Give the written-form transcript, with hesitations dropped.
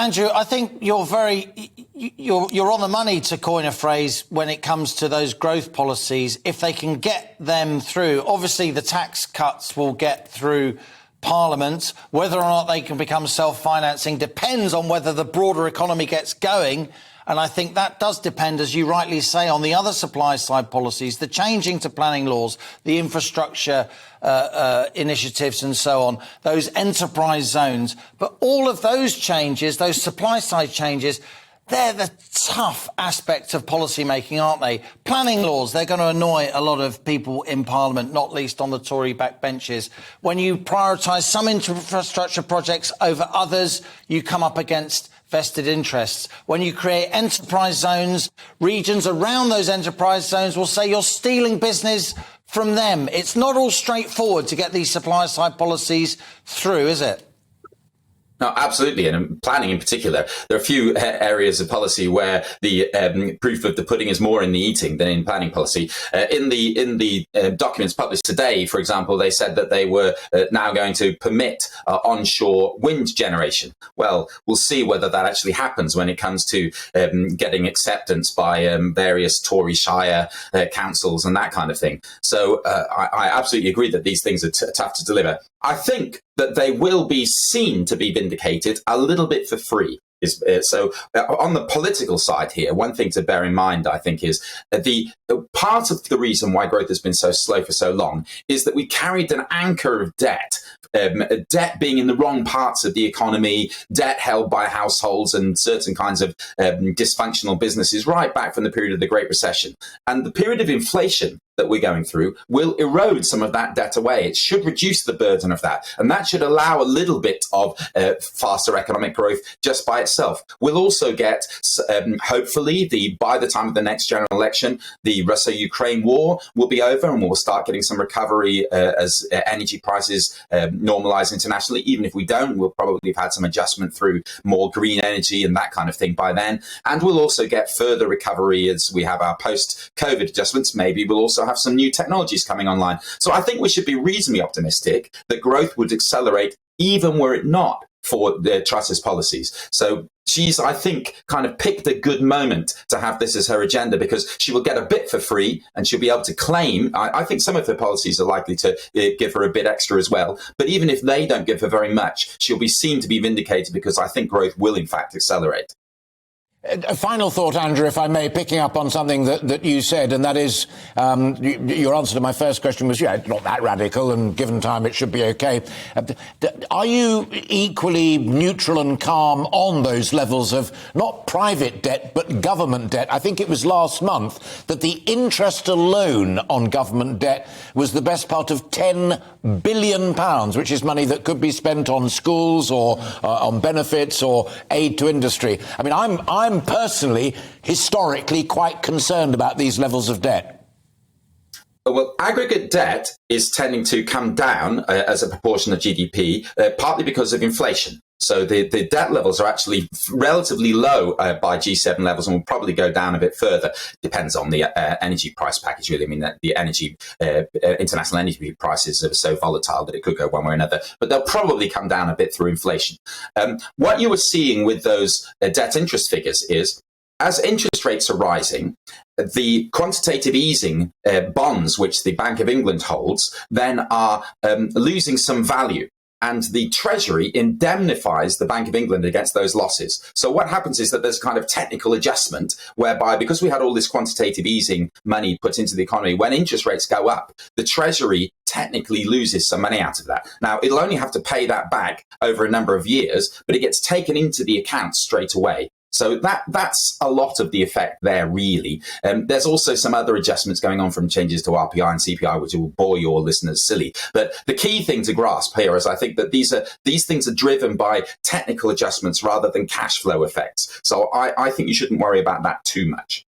Andrew, I think you're on the money to coin a phrase when it comes to those growth policies. If they can get them through, obviously the tax cuts will get through Parliament. Whether or not they can become self-financing depends on whether the broader economy gets going. And I think that does depend, as you rightly say, on the other supply side policies, the changing to planning laws, the infrastructure initiatives and so on, those enterprise zones. But all of those changes, those supply side changes, they're the tough aspects of policy making, aren't they? Planning laws, they're going to annoy a lot of people in Parliament, not least on the Tory backbenches. When you prioritise some infrastructure projects over others, you come up against vested interests. When you create enterprise zones, regions around those enterprise zones will say you're stealing business from them. It's not all straightforward to get these supply side policies through, is it? No, absolutely. And in planning in particular, there are a few areas of policy where the proof of the pudding is more in the eating than in planning policy. In the documents published today, for example, they said that they were now going to permit onshore wind generation. Well, we'll see whether that actually happens when it comes to getting acceptance by various Tory shire councils and that kind of thing. So I absolutely agree that these things are tough to deliver. I think that they will be seen to be vindicated a little bit for free. So on the political side here, one thing to bear in mind, I think, is the part of the reason why growth has been so slow for so long is that we carried an anchor of debt. Debt being in the wrong parts of the economy, debt held by households and certain kinds of dysfunctional businesses right back from the period of the Great Recession. And the period of inflation that we're going through will erode some of that debt away. It should reduce the burden of that. And that should allow a little bit of faster economic growth just by itself. We'll also get, hopefully, by the time of the next general election, the Russia-Ukraine war will be over and we'll start getting some recovery as energy prices normalize internationally. Even if we don't, we'll probably have had some adjustment through more green energy and that kind of thing by then. And we'll also get further recovery as we have our post-COVID adjustments. Maybe we'll also have some new technologies coming online. So I think we should be reasonably optimistic that growth would accelerate even were it not for the Truss's policies. So she's, I think, kind of picked a good moment to have this as her agenda because she will get a bit for free and she'll be able to claim. I think some of her policies are likely to give her a bit extra as well. But even if they don't give her very much, she'll be seen to be vindicated because I think growth will, in fact, accelerate. A final thought, Andrew, if I may, picking up on something that you said, and that is your answer to my first question was, yeah, it's not that radical, and given time it should be OK. Are you equally neutral and calm on those levels of not private debt, but government debt? I think it was last month that the interest alone on government debt was the best part of £10 billion, which is money that could be spent on schools or on benefits or aid to industry. I mean, I'm personally, historically, quite concerned about these levels of debt. Well, aggregate debt is tending to come down as a proportion of GDP, partly because of inflation. So the debt levels are actually relatively low by G7 levels and will probably go down a bit further. Depends on the energy price package, really. I mean, the international energy prices are so volatile that it could go one way or another. But they'll probably come down a bit through inflation. What you were seeing with those debt interest figures is, as interest rates are rising, the quantitative easing bonds, which the Bank of England holds, then are losing some value. And the Treasury indemnifies the Bank of England against those losses. So what happens is that there's a kind of technical adjustment whereby, because we had all this quantitative easing money put into the economy, when interest rates go up, the Treasury technically loses some money out of that. Now, it'll only have to pay that back over a number of years, but it gets taken into the account straight away. So that's a lot of the effect there, really. There's also some other adjustments going on from changes to RPI and CPI, which will bore your listeners silly. But the key thing to grasp here is I think that these things are driven by technical adjustments rather than cash flow effects. So I think you shouldn't worry about that too much.